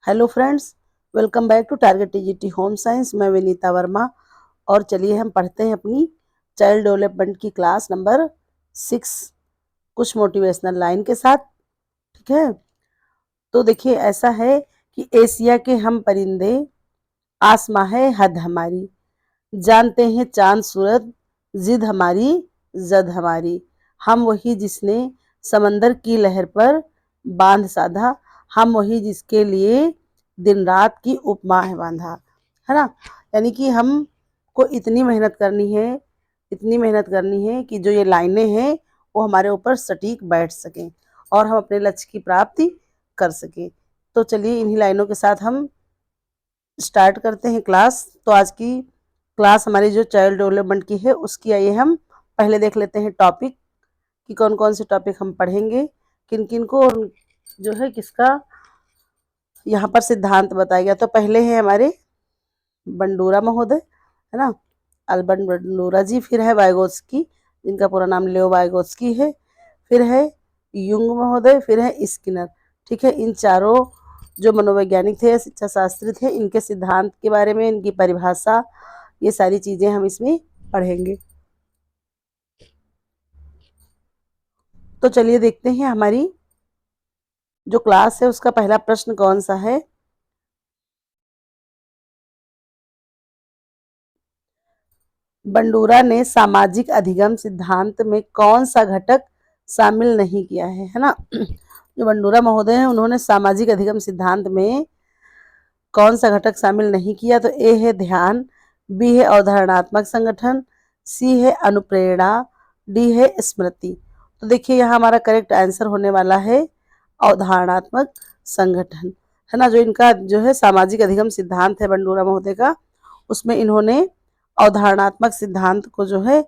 Hello friends, welcome back to target TGT home science. मैं विनीता वर्मा। और चलिए हम पढ़ते हैं अपनी चाइल्ड डेवलपमेंट की क्लास नंबर 6 कुछ मोटिवेशनल लाइन के साथ। ठीक है, तो देखिए ऐसा है कि एशिया के हम परिंदे, आसमां है हद हमारी, जानते हैं चांद सूरज, जिद हमारी जद हमारी, हम वही जिसने समंदर की लहर पर बांध साधा, हम वही जिसके लिए दिन रात की उपमा है बांधा। है ना। यानी कि हम को इतनी मेहनत करनी है, इतनी मेहनत करनी है कि जो ये लाइनें हैं वो हमारे ऊपर सटीक बैठ सकें और हम अपने लक्ष्य की प्राप्ति कर सकें। तो चलिए इन्हीं लाइनों के साथ हम स्टार्ट करते हैं क्लास। तो आज की क्लास हमारी जो चाइल्ड डेवलपमेंट की है उसकी आइए हम पहले देख लेते हैं टॉपिक कि कौन कौन से टॉपिक हम पढ़ेंगे, किन किन को, और जो है किसका यहाँ पर सिद्धांत बताया गया। तो पहले है हमारे बंडूरा महोदय, है ना, अल्बर्ट बंडूरा जी। फिर है वाइगोत्स्की, जिनका पूरा नाम लेओ वाइगोत्स्की है। फिर है युंग महोदय, फिर है स्किनर। ठीक है, इन चारों जो मनोवैज्ञानिक थे, शिक्षा शास्त्री थे, इनके सिद्धांत के बारे में, इनकी परिभाषा, ये सारी चीजें हम इसमें पढ़ेंगे। तो चलिए देखते हैं हमारी जो क्लास है उसका पहला प्रश्न कौन सा है। बंडूरा ने सामाजिक अधिगम सिद्धांत में कौन सा घटक शामिल नहीं किया है ना। जो बंडूरा महोदय हैं उन्होंने सामाजिक अधिगम सिद्धांत में कौन सा घटक शामिल नहीं किया। तो ए है ध्यान, बी है अवधारणात्मक संगठन, सी है अनुप्रेरणा, डी है स्मृति। तो देखिए यहाँ हमारा करेक्ट आंसर होने वाला है अवधारणात्मक संगठन, है ना। जो इनका जो है सामाजिक अधिगम सिद्धांत है बंडूरा महोदय का, उसमें इन्होंने अवधारणात्मक सिद्धांत को जो है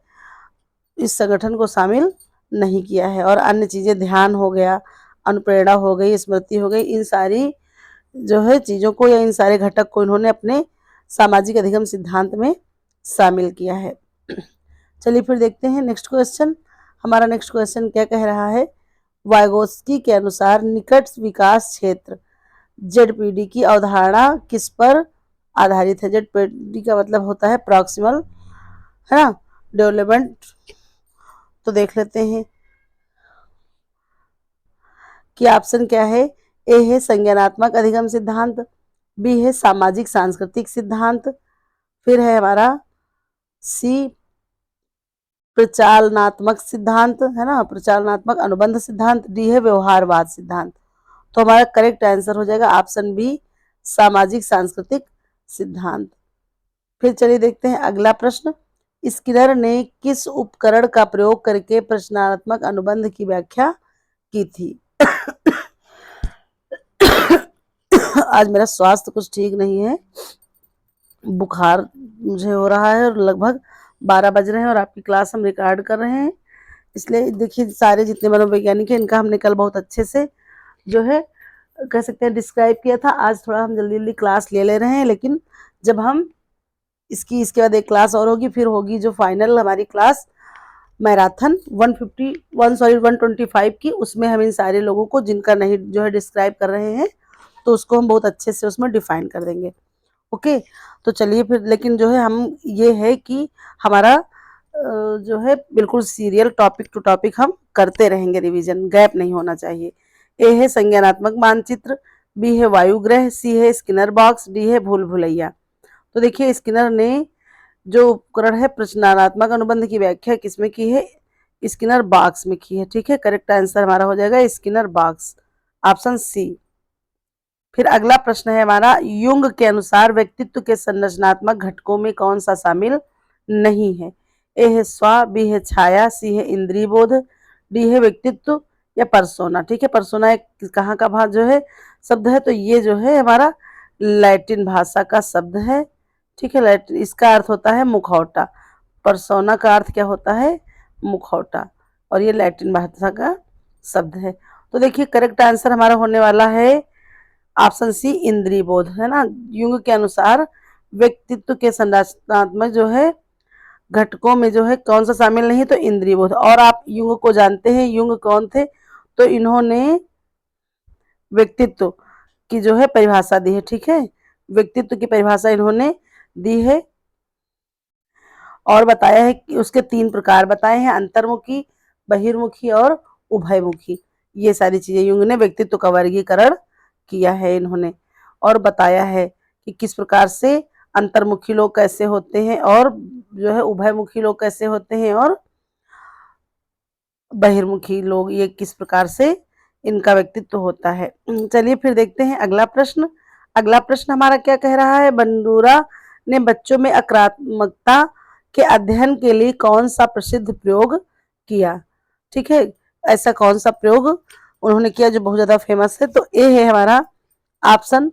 इस संगठन को शामिल नहीं किया है। और अन्य चीजें, ध्यान हो गया, अनुप्रेरणा हो गई, स्मृति हो गई, इन सारी जो है चीजों को या इन सारे घटक को इन्होंने अपने सामाजिक अधिगम सिद्धांत में शामिल किया है। चलिए फिर देखते हैं नेक्स्ट क्वेश्चन। हमारा नेक्स्ट क्वेश्चन क्या कह रहा है। वाइगोत्स्की के अनुसार निकट विकास क्षेत्र जेडपीडी की अवधारणा किस पर आधारित है। जेडपीडी का मतलब होता है प्रॉक्सिमल, है ना, डेवलपमेंट। तो देख लेते हैं कि ऑप्शन क्या है। ए है संज्ञानात्मक अधिगम सिद्धांत, बी है सामाजिक सांस्कृतिक सिद्धांत, फिर है हमारा सी प्रचालनात्मक सिद्धांत, है ना, प्रचालनात्मक अनुबंध सिद्धांत, डी है व्यवहारवाद सिद्धांत। तो हमारा करेक्ट आंसर हो जाएगा ऑप्शन बी, सामाजिक सांस्कृतिक सिद्धांत। फिर चलिए देखते हैं अगला प्रश्न। स्किनर ने किस उपकरण का प्रयोग करके प्रश्नात्मक अनुबंध की व्याख्या की थी। आज मेरा स्वास्थ्य कुछ ठीक नहीं है, बुखार मुझे हो रहा है और लगभग 12 बज रहे हैं और आपकी क्लास हम रिकॉर्ड कर रहे हैं। इसलिए देखिए सारे जितने मनोवैज्ञानिक हैं इनका हमने कल बहुत अच्छे से जो है कह सकते हैं डिस्क्राइब किया था। आज थोड़ा हम जल्दी जल्दी क्लास ले रहे हैं, लेकिन जब हम इसके बाद एक क्लास और होगी, फिर होगी जो फाइनल हमारी क्लास मैराथन 125 की, उसमें हम इन सारे लोगों को जिनका नहीं जो है डिस्क्राइब कर रहे हैं तो उसको हम बहुत अच्छे से उसमें डिफाइन कर देंगे। ओके, तो चलिए फिर, लेकिन जो है हम ये है कि हमारा जो है बिल्कुल सीरियल टॉपिक टू टॉपिक हम करते रहेंगे, रिवीजन गैप नहीं होना चाहिए। ए है संज्ञानात्मक मानचित्र, बी है वायुग्रह, सी है स्किनर बॉक्स, डी है भूल भुलैया। तो देखिए स्किनर ने जो उपकरण है प्रश्नात्मक अनुबंध की व्याख्या किसमें की है, स्किनर बॉक्स में की है। ठीक है, करेक्ट आंसर हमारा हो जाएगा स्किनर बॉक्स, ऑप्शन सी। फिर अगला प्रश्न है हमारा, युंग के अनुसार व्यक्तित्व के संरचनात्मक घटकों में कौन सा शामिल नहीं है। ए है स्व, बी है छाया, सी है इंद्रिय बोध, डी है व्यक्तित्व या परसोना। ठीक है, परसोना एक कहाँ का भाग जो है शब्द है, तो ये जो है हमारा लैटिन भाषा का शब्द है। ठीक है, लैटिन, इसका अर्थ होता है मुखौटा। परसोना का अर्थ क्या होता है, मुखौटा, और ये लैटिन भाषा का शब्द है। तो देखिए करेक्ट आंसर हमारा होने वाला है ऑप्शन सी, इंद्रिय बोध, है ना। युंग के अनुसार व्यक्तित्व के संरचनात्मक जो है घटकों में जो है कौन सा शामिल नहीं, तो इंद्रिय बोध। और आप युंग को जानते हैं, युंग कौन थे, तो इन्होंने व्यक्तित्व की जो है परिभाषा दी है। ठीक है, व्यक्तित्व की परिभाषा इन्होंने दी है और बताया है कि उसके 3 प्रकार बताए हैं, अंतर्मुखी, बहिर्मुखी और उभयमुखी। ये सारी चीजें युंग ने व्यक्तित्व का वर्गीकरण किया है इन्होंने, और बताया है कि किस प्रकार से अंतर्मुखी लोग कैसे होते हैं और जो है उभयमुखी लोग कैसे होते हैं और बहिर्मुखी लोग ये किस प्रकार से इनका व्यक्तित्व होता है। चलिए फिर देखते हैं अगला प्रश्न। अगला प्रश्न हमारा क्या कह रहा है, बंडूरा ने बच्चों में आक्रामकता के अध्ययन के लिए कौन सा प्रसिद्ध प्रयोग किया। ठीक है, ऐसा कौन सा प्रयोग उन्होंने किया जो बहुत ज्यादा फेमस है। तो ए है हमारा ऑप्शन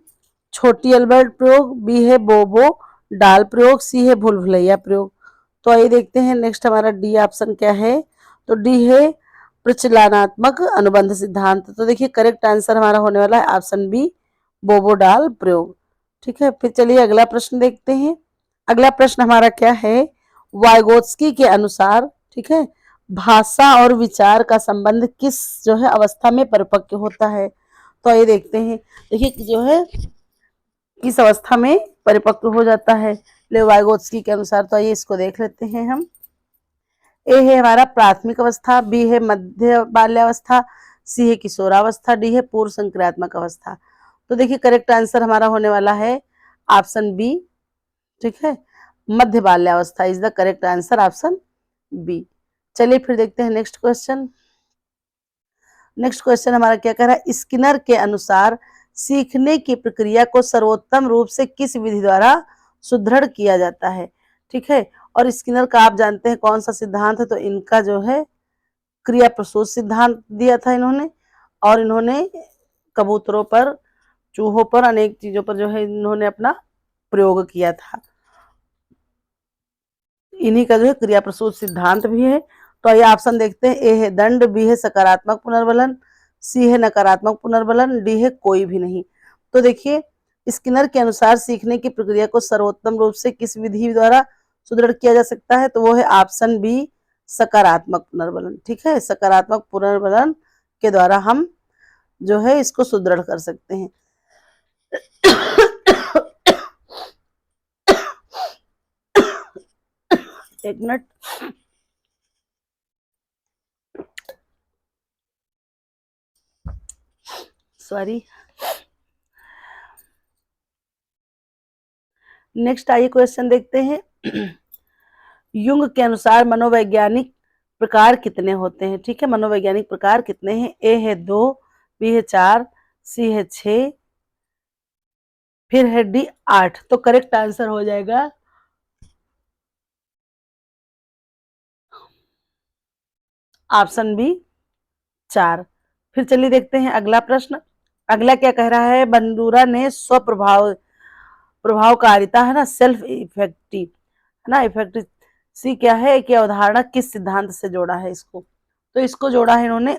छोटी अल्बर्ट प्रयोग, बी है बोबो डाल प्रयोग, सी है भूल भुलैया प्रयोग। तो आइए देखते हैं नेक्स्ट हमारा डी ऑप्शन क्या है। तो डी है प्रचलनात्मक अनुबंध सिद्धांत। तो देखिए करेक्ट आंसर हमारा होने वाला है ऑप्शन बी बोबोडाल प्रयोग। ठीक है, फिर चलिए अगला प्रश्न देखते हैं। अगला प्रश्न हमारा क्या है, वाइगोत्स्की के अनुसार, ठीक है, भाषा और विचार का संबंध किस जो है अवस्था में परिपक्व होता है। तो ये देखते हैं, देखिए जो है किस अवस्था में परिपक्व हो जाता है वाइगोत्स्की के अनुसार। तो आइए इसको देख लेते हैं हम। ए है हमारा प्राथमिक अवस्था, बी है मध्य बाल्यावस्था, सी है किशोरावस्था, डी है पूर्व संक्रियात्मक अवस्था। तो देखिए करेक्ट आंसर हमारा होने वाला है ऑप्शन बी। ठीक है, मध्य बाल्यावस्था is the correct answer, option B. चलिए फिर देखते हैं नेक्स्ट क्वेश्चन। नेक्स्ट क्वेश्चन हमारा क्या कह रहा है, स्किनर के अनुसार सीखने की प्रक्रिया को सर्वोत्तम रूप से किस विधि द्वारा सुदृढ़ किया जाता है। ठीक है, और स्किनर का आप जानते हैं कौन सा सिद्धांत है, तो इनका जो है क्रिया प्रसूत सिद्धांत दिया था इन्होंने, और इन्होंने कबूतरों पर, चूहों पर, अनेक चीजों पर जो है इन्होंने अपना प्रयोग किया था। इन्हीं का जो है क्रिया प्रसूत सिद्धांत भी है। तो ये ऑप्शन देखते हैं, ए है दंड, बी है सकारात्मक पुनर्बलन, सी है नकारात्मक पुनर्बलन, डी है कोई भी नहीं। तो देखिए स्किनर के अनुसार सीखने की प्रक्रिया को सर्वोत्तम रूप से किस विधि द्वारा सुदृढ़ किया जा सकता है, तो वो है ऑप्शन बी सकारात्मक पुनर्बलन। ठीक है, सकारात्मक पुनर्बलन के द्वारा हम जो है इसको सुदृढ़ कर सकते हैं। एक मिनट, सॉरी। नेक्स्ट आइए क्वेश्चन देखते हैं। युंग के अनुसार मनोवैज्ञानिक प्रकार कितने होते हैं। ठीक है, मनोवैज्ञानिक प्रकार कितने हैं, ए है 2, बी है 4, सी है 6, फिर है डी 8। तो करेक्ट आंसर हो जाएगा ऑप्शन बी 4। फिर चलिए देखते हैं अगला प्रश्न। अगला क्या कह रहा है, बंडूरा ने प्रभावकारिता है ना, सेल्फ इफेक्टिव है ना, इफेक्टिव सी क्या है कि अवधारणा किस सिद्धांत से जोड़ा है इसको। तो इसको जोड़ा है इन्होंने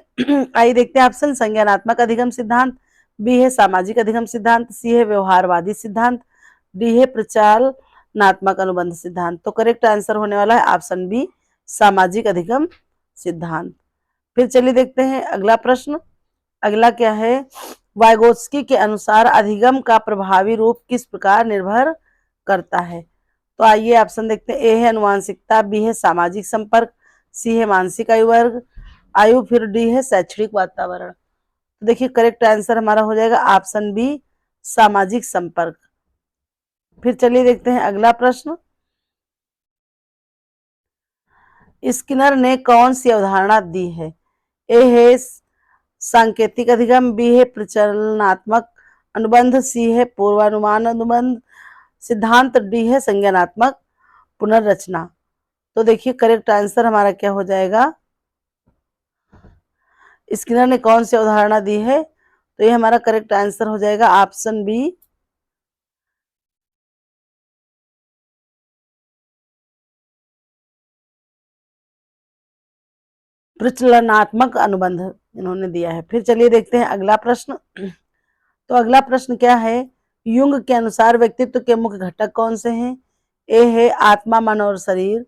आइए देखते हैं ऑप्शन, संज्ञानात्मक अधिगम सिद्धांत, बी है सामाजिक अधिगम सिद्धांत, सी है व्यवहारवादी सिद्धांत, डी है प्रचालनात्मक अनुबंध सिद्धांत। तो करेक्ट आंसर होने वाला है ऑप्शन बी सामाजिक अधिगम सिद्धांत। फिर चलिए देखते हैं अगला प्रश्न। अगला क्या है, वाइगोत्स्की के अनुसार अधिगम का प्रभावी रूप किस प्रकार निर्भर करता है। तो आइए ऑप्शन देखते हैं, ए है अनुवांशिकता, बी है सामाजिक संपर्क, सी है मानसिक आयु, फिर डी है शैक्षणिक वातावरण। तो देखिए करेक्ट आंसर हमारा हो जाएगा ऑप्शन बी सामाजिक संपर्क। फिर चलिए देखते हैं अगला प्रश्न। स्किनर ने कौन सी अवधारणा दी है, ए है सांकेतिक अधिगम, बी है प्रचलनात्मक अनुबंध, सी है पूर्वानुमान अनुबंध सिद्धांत, डी है संज्ञानात्मक पुनर्रचना। तो देखिए करेक्ट आंसर हमारा क्या हो जाएगा, स्किनर ने कौन सी अवधारणा दी है, तो ये हमारा करेक्ट आंसर हो जाएगा ऑप्शन बी प्रचलनात्मक अनुबंध इन्होंने दिया है। फिर चलिए देखते हैं अगला प्रश्न। तो अगला प्रश्न क्या है, युंग के अनुसार व्यक्तित्व के मुख्य घटक कौन से हैं। ए है आत्मा, मन और शरीर,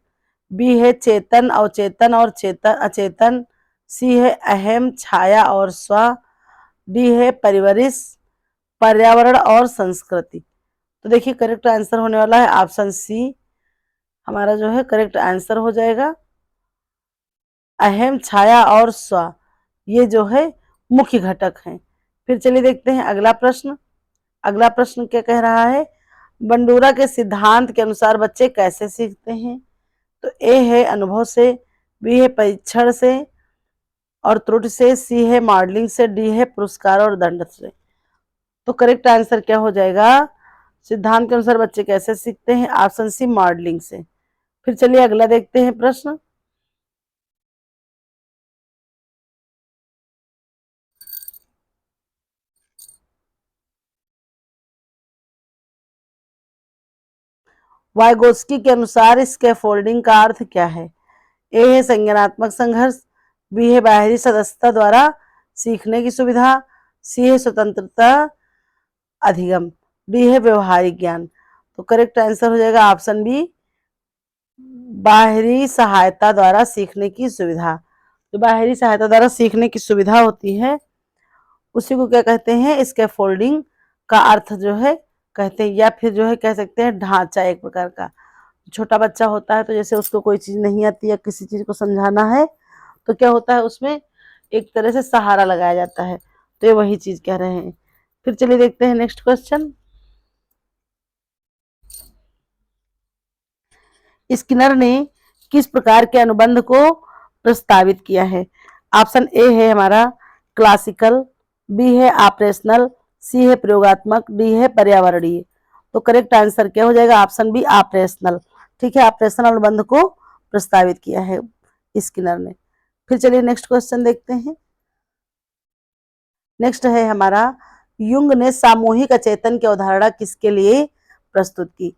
बी है चेतन, अवचेतन और चेतन अचेतन, सी है अहम, छाया और स्व, डी है परिवरिश, पर्यावरण और संस्कृति। तो देखिए करेक्ट आंसर होने वाला है ऑप्शन सी, हमारा जो है करेक्ट आंसर हो जाएगा। अहम, छाया और स्व, ये जो है मुख्य घटक हैं। फिर चलिए देखते हैं अगला प्रश्न। अगला प्रश्न क्या कह रहा है, बंडूरा के सिद्धांत के अनुसार बच्चे कैसे सीखते हैं। तो ए है अनुभव से, बी है परीक्षण से और त्रुटि से, सी है मॉडलिंग से, डी है पुरस्कार और दंड से। तो करेक्ट आंसर क्या हो जाएगा, सिद्धांत के अनुसार बच्चे कैसे सीखते हैं, ऑप्शन सी मॉडलिंग से। फिर चलिए अगला देखते हैं प्रश्न। वाइगोत्स्की के अनुसार स्कैफोल्डिंग का अर्थ क्या है। ए है संज्ञानात्मक संघर्ष, बी है बाहरी सदस्यता द्वारा सीखने की सुविधा, सी है स्वतंत्रता अधिगम, डी है व्यवहारिक ज्ञान। तो करेक्ट आंसर हो जाएगा ऑप्शन बी, बाहरी सहायता द्वारा सीखने की सुविधा। जो बाहरी सहायता द्वारा सीखने की सुविधा होती है उसी को क्या कहते हैं, स्कैफोल्डिंग का अर्थ जो है कहते हैं, या फिर जो है कह सकते हैं ढांचा एक प्रकार का। छोटा बच्चा होता है तो जैसे उसको कोई चीज नहीं आती या किसी चीज को समझाना है तो क्या होता है उसमें एक तरह से सहारा लगाया जाता है, तो ये वही चीज कह रहे हैं। फिर चलिए देखते हैं नेक्स्ट क्वेश्चन। स्किनर ने किस प्रकार के अनुबंध को प्रस्तावित किया है। ऑप्शन ए है हमारा क्लासिकल, बी है ऑपरेशनल, सी है प्रयोगात्मक, डी है पर्यावरणीय। तो करेक्ट आंसर क्या हो जाएगा, ऑप्शन बी ऑपरेशनल। ठीक है, ऑपरेशनल अनुबंध को प्रस्तावित किया है स्किनर ने। फिर चलिए नेक्स्ट क्वेश्चन देखते हैं। नेक्स्ट है हमारा, युंग ने सामूहिक अचेतन की अवधारणा किसके लिए प्रस्तुत की।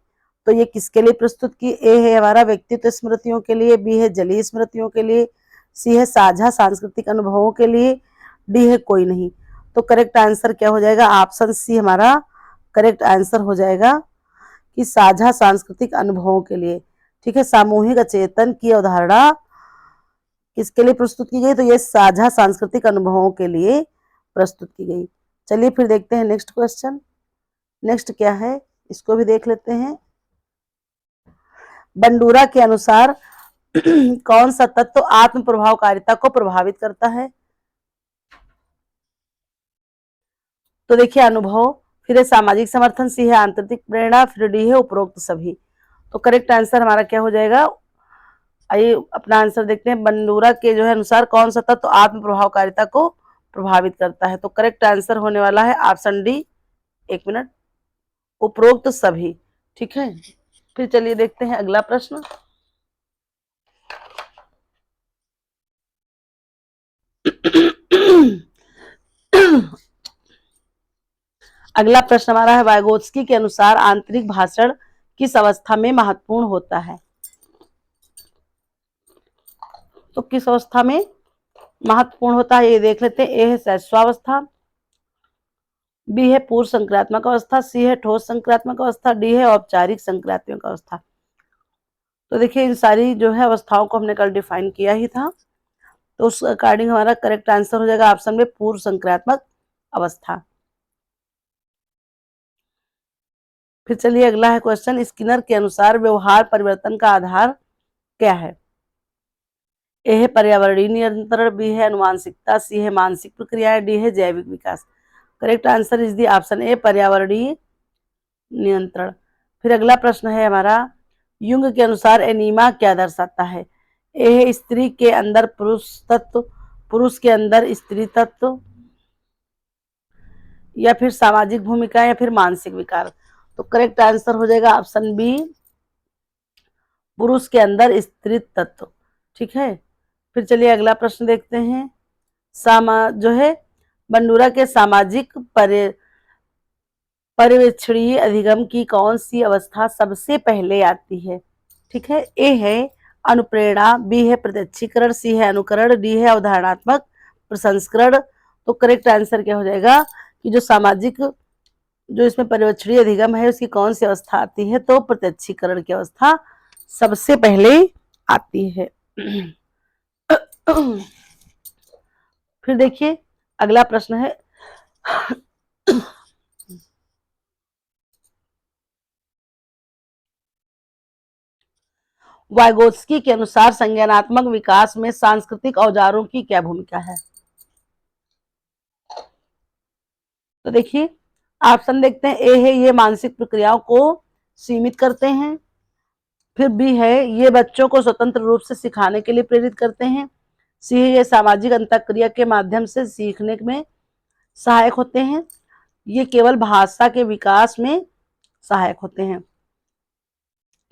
तो ये किसके लिए प्रस्तुत की, ए है हमारा व्यक्तित्व स्मृतियों के लिए, बी है जलीय स्मृतियों के लिए, सी है साझा सांस्कृतिक अनुभवों के लिए, डी है कोई नहीं। तो करेक्ट आंसर क्या हो जाएगा, ऑप्शन सी हमारा करेक्ट आंसर हो जाएगा कि साझा सांस्कृतिक अनुभवों के लिए। ठीक है, सामूहिक अचेतन की अवधारणा किसके लिए प्रस्तुत की गई, तो ये साझा सांस्कृतिक अनुभवों के लिए प्रस्तुत की गई। चलिए फिर देखते हैं नेक्स्ट क्वेश्चन। नेक्स्ट क्या है इसको भी देख लेते हैं। बंडूरा के अनुसार कौन सा तत्व आत्म प्रभावकारिता को प्रभावित करता है। तो देखिए अनुभव, फिर है सामाजिक समर्थन, सी है आंतरिक प्रेरणा, फिर डी है उपरोक्त सभी। तो करेक्ट आंसर हमारा क्या हो जाएगा, आइए अपना आंसर देखते हैं। बंडूरा के जो है अनुसार कौन सा तत्व आत्म प्रभावकारिता को प्रभावित करता है। तो करेक्ट आंसर होने वाला है ऑप्शन डी, एक मिनट, उपरोक्त सभी। ठीक है, फिर चलिए देखते हैं अगला प्रश्न। अगला प्रश्न हमारा है, वाइगोत्स्की के अनुसार आंतरिक भाषण किस अवस्था में महत्वपूर्ण होता है। तो किस अवस्था में महत्वपूर्ण होता है ये देख लेते हैं। ए है शैशवावस्था, बी है पूर्व संक्रात्मक अवस्था, सी है ठोस संक्रात्मक अवस्था, डी है औपचारिक संक्रात्मक अवस्था। तो देखिए इन सारी जो है अवस्थाओं को हमने कल डिफाइन किया ही था, तो उस अकॉर्डिंग हमारा करेक्ट आंसर हो जाएगा ऑप्शन में पूर्व संक्रात्मक अवस्था। फिर चलिए अगला है क्वेश्चन, स्किनर के अनुसार व्यवहार परिवर्तन का आधार क्या है। ए है पर्यावरणीय नियंत्रण, बी है अनुवांशिकता, सी है मानसिक प्रक्रियाएं, डी है जैविक विकास। Correct answer is the option A तपर्यावरणीय नियंत्रण। फिर अगला प्रश्न है हमारा, युंग के अनुसार एनीमा क्या दर्शाता है। ए है स्त्री के अंदर पुरुष तत्व, पुरुष के अंदर स्त्री तत्व, या फिर सामाजिक भूमिका, या फिर मानसिक विकार। तो करेक्ट आंसर हो जाएगा ऑप्शन बी, पुरुष के अंदर स्त्री तत्व। ठीक है, फिर चलिए अगला प्रश्न देखते हैं। जो है बंडूरा के सामाजिक पर्यवेक्षणीय अधिगम की कौन सी अवस्था सबसे पहले आती है। ठीक है, ए है अनुप्रेरणा, बी है प्रत्यक्षीकरण, सी है अनुकरण, डी है अवधारणात्मक प्रसंस्करण। तो करेक्ट आंसर क्या हो जाएगा कि जो सामाजिक जो इसमें पर्यवेक्षणीय अधिगम है उसकी कौन सी अवस्था आती है, तो प्रत्यक्षीकरण की अवस्था सबसे पहले आती है। फिर देखिए अगला प्रश्न है, वाइगोत्स्की के अनुसार संज्ञानात्मक विकास में सांस्कृतिक औजारों की क्या भूमिका है? तो देखिए ऑप्शन देखते हैं। ए है ये मानसिक प्रक्रियाओं को सीमित करते हैं। फिर बी है ये बच्चों को स्वतंत्र रूप से सिखाने के लिए प्रेरित करते हैं। सी है ये सामाजिक अंतःक्रिया के माध्यम से सीखने में सहायक होते हैं। ये केवल भाषा के विकास में सहायक होते हैं।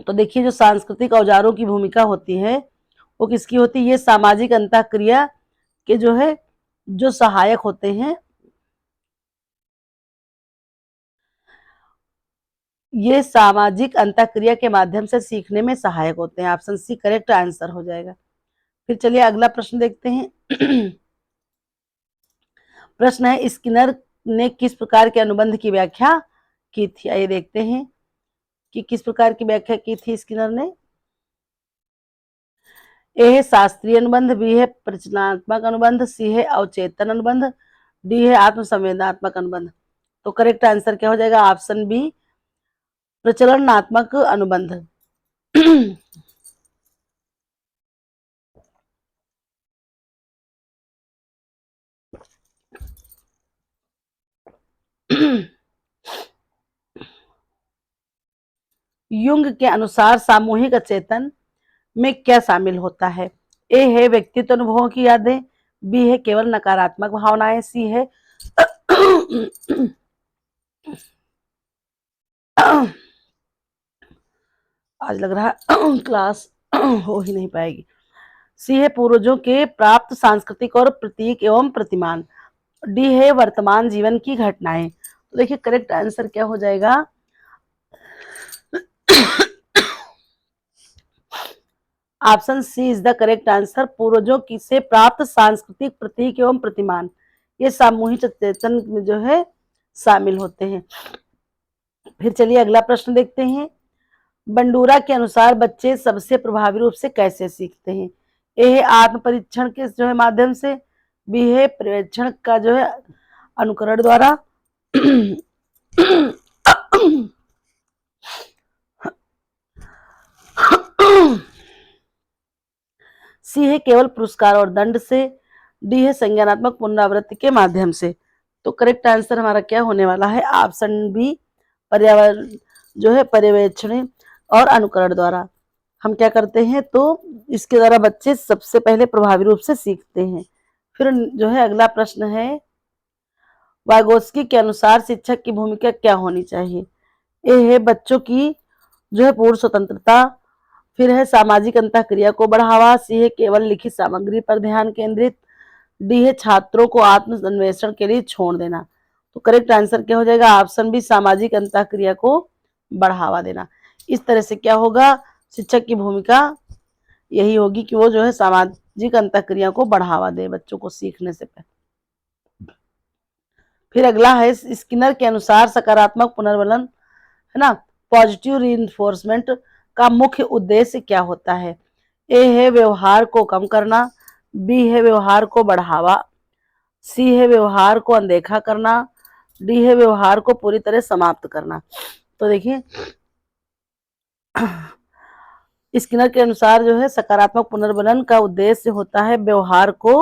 तो देखिए जो सांस्कृतिक औजारों की भूमिका होती है वो किसकी होती है? ये सामाजिक अंतःक्रिया के जो है जो सहायक होते हैं, ये सामाजिक अंतःक्रिया के माध्यम से सीखने में सहायक होते हैं। ऑप्शन सी करेक्ट आंसर हो जाएगा। फिर चलिए अगला प्रश्न देखते हैं। प्रश्न है स्किनर ने किस प्रकार के अनुबंध की व्याख्या की थी? आइए देखते हैं कि किस प्रकार की व्याख्या की थी स्किनर ने। ए है शास्त्रीय अनुबंध, बी है प्रचलनात्मक अनुबंध, सी है अवचेतन अनुबंध, डी है आत्मसंवेदनात्मक अनुबंध। तो करेक्ट आंसर क्या हो जाएगा? ऑप्शन बी प्रचलनात्मक अनुबंध। युंग के अनुसार सामूहिक अचेतन में क्या शामिल होता है? ए है व्यक्तित्व अनुभवों की यादें, बी है केवल नकारात्मक भावनाएं, सी है आज लग रहा है क्लास हो ही नहीं पाएगी। सी है पूर्वजों के प्राप्त सांस्कृतिक और प्रतीक एवं प्रतिमान, डी है वर्तमान जीवन की घटनाएं। तो देखिए करेक्ट आंसर क्या हो जाएगा? Option C is the correct answer. पूर्वजों की से प्राप्त सांस्कृतिक प्रतीक एवं प्रतिमान ये सामूहिक चेतन में जो है शामिल होते हैं। फिर चलिए अगला प्रश्न देखते हैं। बंडूरा के अनुसार बच्चे सबसे प्रभावी रूप से कैसे सीखते हैं? ए है आत्म परीक्षण के जो है माध्यम से, बी है पर्यवेक्षण का जो है अनुकरण द्वारा, सी है केवल पुरस्कार और दंड से, डी है संज्ञानात्मक पुनरावृत्ति के माध्यम से। तो करेक्ट आंसर हमारा क्या होने वाला है? ऑप्शन बी पर्यावरण जो है पर्यवेक्षण और अनुकरण द्वारा हम क्या करते हैं तो इसके द्वारा बच्चे सबसे पहले प्रभावी रूप से सीखते हैं। फिर जो है अगला प्रश्न है वाइगोत्स्की के अनुसार शिक्षक की भूमिका क्या होनी चाहिए? ए है बच्चों की जो है पूर्ण स्वतंत्रता, फिर है सामाजिक अंतःक्रिया को बढ़ावा, सी है केवल लिखित सामग्री पर ध्यान केंद्रित, डी है छात्रों को आत्म अन्वेषण के लिए छोड़ देना। तो करेक्ट आंसर क्या हो जाएगा? ऑप्शन बी सामाजिक अंतःक्रिया को बढ़ावा देना। इस तरह से क्या होगा? शिक्षक की भूमिका यही होगी कि वो जो है सामाजिक अंतःक्रिया को बढ़ावा दे बच्चों को सीखने से पहले। फिर अगला है स्किनर के अनुसार सकारात्मक पुनर्वलन है ना, पॉजिटिव रीइंफोर्समेंट का मुख्य उद्देश्य क्या होता है? ए है व्यवहार को कम करना, बी है व्यवहार को बढ़ावा, सी है व्यवहार को अनदेखा करना, डी है व्यवहार को पूरी तरह समाप्त करना। तो देखिए स्किनर के अनुसार जो है सकारात्मक पुनर्वलन का उद्देश्य होता है व्यवहार को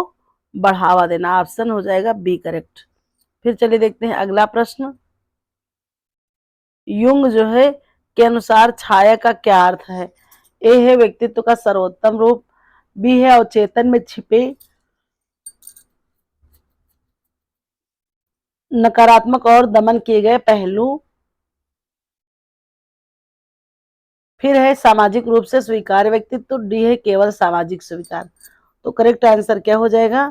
बढ़ावा देना। ऑप्शन हो जाएगा बी करेक्ट। फिर चलिए देखते हैं अगला प्रश्न। युंग जो है के अनुसार छाया का क्या अर्थ है? ए है व्यक्तित्व का सर्वोत्तम रूप, बी है अवचेतन में छिपे नकारात्मक और दमन किए गए पहलू, फिर है सामाजिक रूप से स्वीकार्य व्यक्तित्व, डी है केवल सामाजिक स्वीकार। तो करेक्ट आंसर क्या हो जाएगा?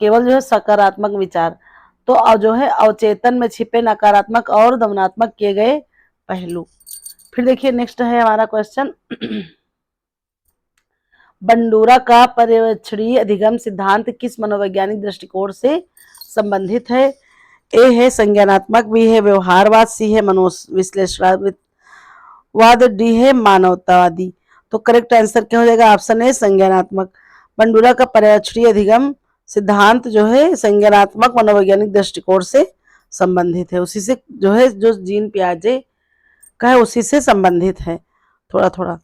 केवल जो है सकारात्मक विचार। तो जो है अवचेतन में छिपे नकारात्मक और दमनात्मक किए गए पहलू। फिर देखिए नेक्स्ट है हमारा क्वेश्चन। बंडूरा का पर्यवेक्षणीय अधिगम सिद्धांत किस मनोवैज्ञानिक दृष्टिकोण से संबंधित है? ए है संज्ञानात्मक, बी है व्यवहारवाद, सी है मनोविश्लेषणवाद, डी है मानवतावादी। तो करेक्ट आंसर क्या हो जाएगा? ऑप्शन ए संज्ञानात्मक। बंडूरा का पर्यवेक्षणीय अधिगम सिद्धांत जो है संज्ञानात्मक मनोवैज्ञानिक दृष्टिकोण से संबंधित है। उसी से जो है जो जीन पियाजे का है उसी से संबंधित है थोड़ा थोड़ा।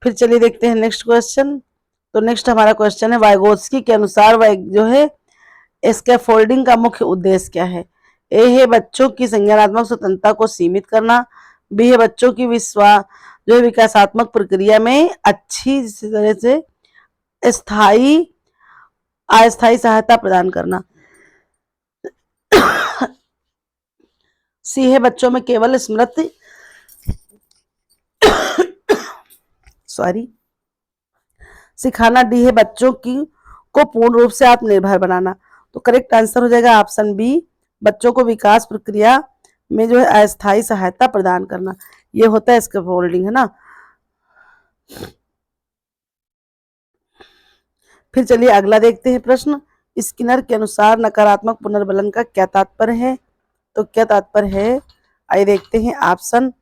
फिर चलिए देखते हैं नेक्स्ट क्वेश्चन। तो नेक्स्ट हमारा क्वेश्चन है वाइगोत्स्की के अनुसार जो है स्कैफोल्डिंग का मुख्य उद्देश्य क्या है? ए है बच्चों की संज्ञानात्मक स्वतंत्रता को सीमित करना, बी है बच्चों की जो है विकासात्मक प्रक्रिया में अच्छी तरह से स्थायी अस्थायी सहायता प्रदान करना, सी है बच्चों में केवल स्मृति सिखाना, डी है बच्चों की को पूर्ण रूप से आत्मनिर्भर बनाना। तो करेक्ट आंसर हो जाएगा ऑप्शन बी, बच्चों को विकास प्रक्रिया में जो है अस्थायी सहायता प्रदान करना। ये होता है स्कैफोल्डिंग, है ना। फिर चलिए अगला देखते हैं प्रश्न। स्किनर के अनुसार नकारात्मक पुनर्बलन का क्या तात्पर्य है? तो क्या तात्पर्य है, आइए देखते हैं। ऑप्शन,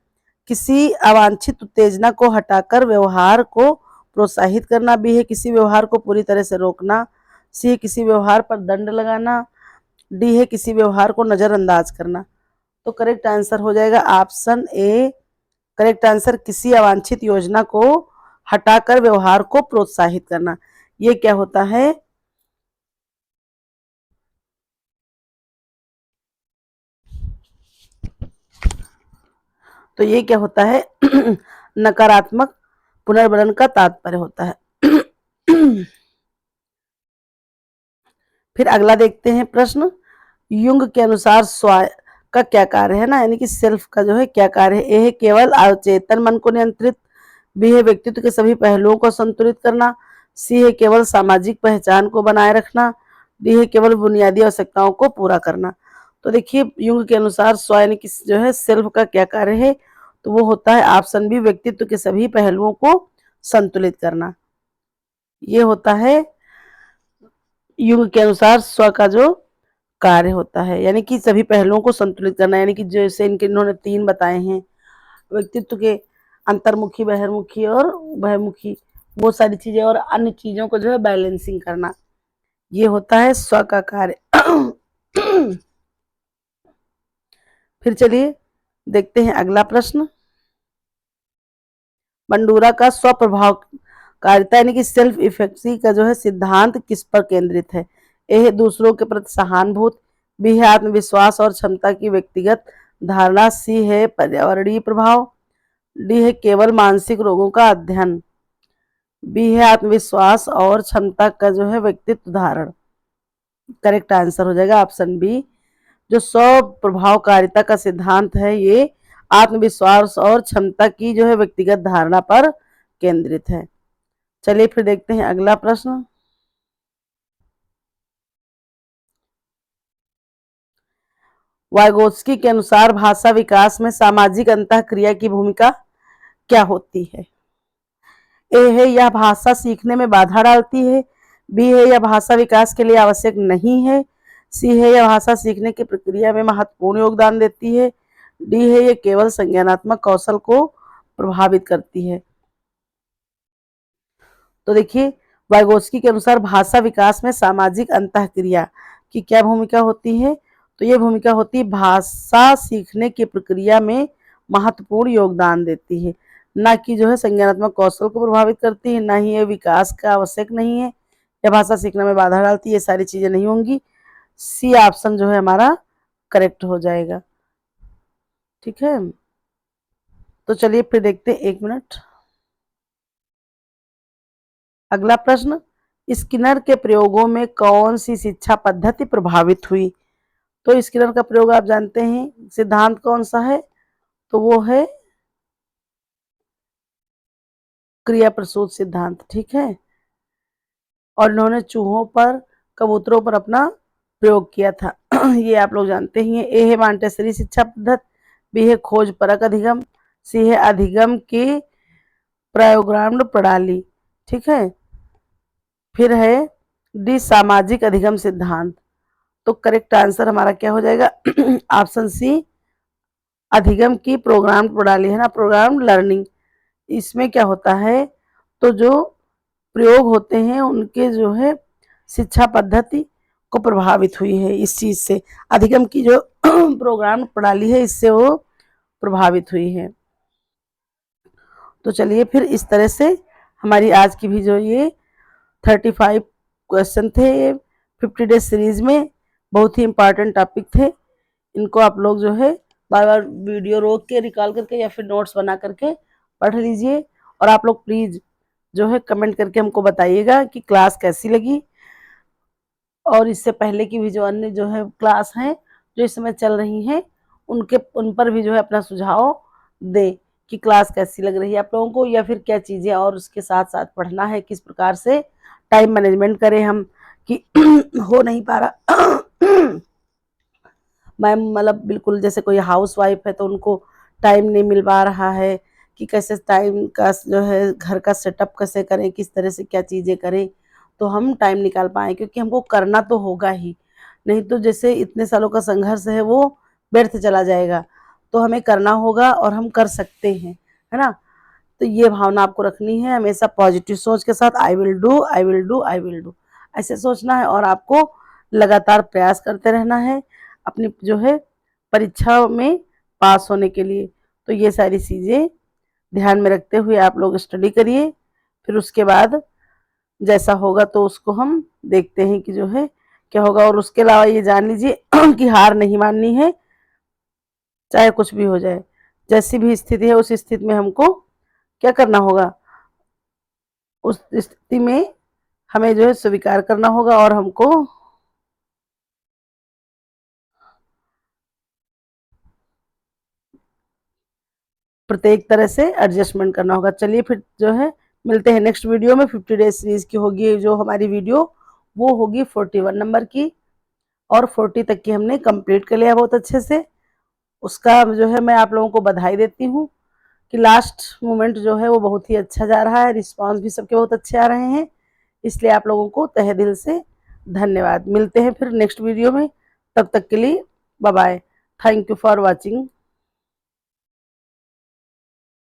किसी अवांछित उत्तेजना को हटाकर व्यवहार को प्रोत्साहित करना, बी है किसी व्यवहार को पूरी तरह से रोकना, सी है किसी व्यवहार पर दंड लगाना, डी है किसी व्यवहार को नजरअंदाज करना। तो करेक्ट आंसर हो जाएगा ऑप्शन ए। करेक्ट आंसर किसी अवांछित योजना को हटाकर व्यवहार को प्रोत्साहित करना। ये क्या होता है? तो ये क्या होता है? नकारात्मक पुनर्बलन का तात्पर्य होता है। फिर अगला देखते हैं प्रश्न। युंग के अनुसार स्व का क्या कार्य है ना, यानी कि सेल्फ का जो है क्या कार्य है? ए है केवल अचेतन मन को नियंत्रित, बी है व्यक्तित्व के सभी पहलुओं को संतुलित करना, सी है केवल सामाजिक पहचान को बनाए रखना, डी है केवल बुनियादी आवश्यकताओं को पूरा करना। तो देखिए युंग के अनुसार स्व यानी कि जो है सेल्फ का क्या कार्य है? तो वो होता है ऑप्शन बी, व्यक्तित्व के सभी पहलुओं को संतुलित करना। ये होता है युंग के अनुसार स्व का जो कार्य होता है, यानी कि सभी पहलुओं को संतुलित करना, यानी कि जैसे इन्होंने 3 बताए हैं, व्यक्तित्व के अंतर्मुखी, बहिर्मुखी और बहिर्मुखी, वो सारी चीजें और अन्य चीजों को जो है बैलेंसिंग करना, ये होता है स्व का कार्य। फिर चलिए देखते हैं अगला प्रश्न। बंडूरा का स्वप्रभावकारिता यानी कि सेल्फ इफेक्सी का जो है सिद्धांत किस पर केंद्रित है? ए है दूसरों के प्रति सहानुभूति, बी है आत्मविश्वास और क्षमता की व्यक्तिगत धारणा, सी है पर्यावरणीय प्रभाव, डी है केवल मानसिक रोगों का अध्ययन, बी है आत्मविश्वास और क्षमता का जो है व्यक्तित्व धारण। करेक्ट आंसर हो जाएगा ऑप्शन बी। जो स्व प्रभावकारिता का सिद्धांत है ये आत्मविश्वास और क्षमता की जो है व्यक्तिगत धारणा पर केंद्रित है। चलिए फिर देखते हैं अगला प्रश्न। वाइगोत्स्की के अनुसार भाषा विकास में सामाजिक अंतःक्रिया की भूमिका क्या होती है? ए है यह भाषा सीखने में बाधा डालती है, बी है यह भाषा विकास के लिए आवश्यक नहीं है, सी है यह भाषा सीखने की प्रक्रिया में महत्वपूर्ण योगदान देती है, डी है यह केवल संज्ञानात्मक कौशल को प्रभावित करती है। तो देखिए वाइगोत्स्की के अनुसार भाषा विकास में सामाजिक अंतःक्रिया की क्या भूमिका होती है? तो ये भूमिका होती है भाषा सीखने की प्रक्रिया में महत्वपूर्ण योगदान देती है, ना कि जो है संज्ञानात्मक कौशल को प्रभावित करती है, ना ही ये विकास का आवश्यक नहीं है, या भाषा सीखने में बाधा डालती है, ये सारी चीजें नहीं होंगी। सी ऑप्शन जो है हमारा करेक्ट हो जाएगा। ठीक है, तो चलिए फिर देखते हैं, 1 मिनट। अगला प्रश्न, स्किनर के प्रयोगों में कौन सी शिक्षा पद्धति प्रभावित हुई? तो स्किनर का प्रयोग आप जानते हैं, सिद्धांत कौन सा है? तो वो है क्रिया प्रसूत सिद्धांत। ठीक है, और इन्होंने चूहों पर, कबूतरों पर अपना प्रयोग किया था। ये आप लोग जानते ही हैं। ए है मॉन्टेसरी शिक्षा पद्धति, बी है खोज परक अधिगम, सी है अधिगम की प्रयोगात्मक प्रणाली। ठीक है, फिर है डी सामाजिक अधिगम सिद्धांत। तो करेक्ट आंसर हमारा क्या हो जाएगा? ऑप्शन सी, अधिगम की प्रोग्राम प्रणाली, है ना, प्रोग्राम लर्निंग। इसमें क्या होता है, तो जो प्रयोग होते हैं उनके जो है शिक्षा पद्धति को प्रभावित हुई है इस चीज से, अधिगम की जो प्रोग्राम प्रणाली है इससे वो प्रभावित हुई है। तो चलिए फिर इस तरह से हमारी आज की भी जो ये 35 क्वेश्चन थे, ये 50 डेज सीरीज में बहुत ही इम्पोर्टेंट टॉपिक थे। इनको आप लोग जो है बार बार वीडियो रोक के रिकॉल करके या फिर नोट्स बना करके पढ़ लीजिए। और आप लोग प्लीज जो है कमेंट करके हमको बताइएगा कि क्लास कैसी लगी, और इससे पहले की भी जो अन्य जो है क्लास हैं जो इस समय चल रही हैं उन पर भी जो है अपना सुझाव दें कि क्लास कैसी लग रही है आप लोगों को, या फिर क्या चीज़ें और उसके साथ साथ पढ़ना है, किस प्रकार से टाइम मैनेजमेंट करें हम कि हो नहीं पा रहा। मैम मतलब बिल्कुल जैसे कोई हाउस वाइफ है तो उनको टाइम नहीं मिल पा रहा है कि कैसे टाइम का जो है घर का सेटअप कैसे करें, किस तरह से क्या चीज़ें करें तो हम टाइम निकाल पाएँ, क्योंकि हमको करना तो होगा ही, नहीं तो जैसे इतने सालों का संघर्ष है वो व्यर्थ चला जाएगा। तो हमें करना होगा और हम कर सकते हैं, है ना। तो ये भावना आपको रखनी है हमेशा पॉजिटिव सोच के साथ, I will do I will do I will do, ऐसे सोचना है। और आपको लगातार प्रयास करते रहना है अपनी जो है परीक्षा में पास होने के लिए। तो ये सारी चीज़ें ध्यान में रखते हुए आप लोग स्टडी करिए, फिर उसके बाद जैसा होगा तो उसको हम देखते हैं कि जो है क्या होगा। और उसके अलावा ये जान लीजिए कि हार नहीं माननी है, चाहे कुछ भी हो जाए, जैसी भी स्थिति है उस स्थिति में हमको क्या करना होगा, उस स्थिति में हमें जो है स्वीकार करना होगा और हमको प्रत्येक तरह से एडजस्टमेंट करना होगा। चलिए फिर जो है मिलते हैं नेक्स्ट वीडियो में। 50 डेज सीरीज की होगी जो हमारी वीडियो, वो होगी 41 नंबर की, और 40 तक की हमने कंप्लीट कर लिया बहुत अच्छे से। उसका जो है मैं आप लोगों को बधाई देती हूँ कि लास्ट मोमेंट जो है वो बहुत ही अच्छा जा रहा है, रिस्पॉन्स भी सबके बहुत अच्छे आ रहे हैं, इसलिए आप लोगों को तहे दिल से धन्यवाद। मिलते हैं फिर नेक्स्ट वीडियो में, तब तक के लिए bye bye. Thank you for watching.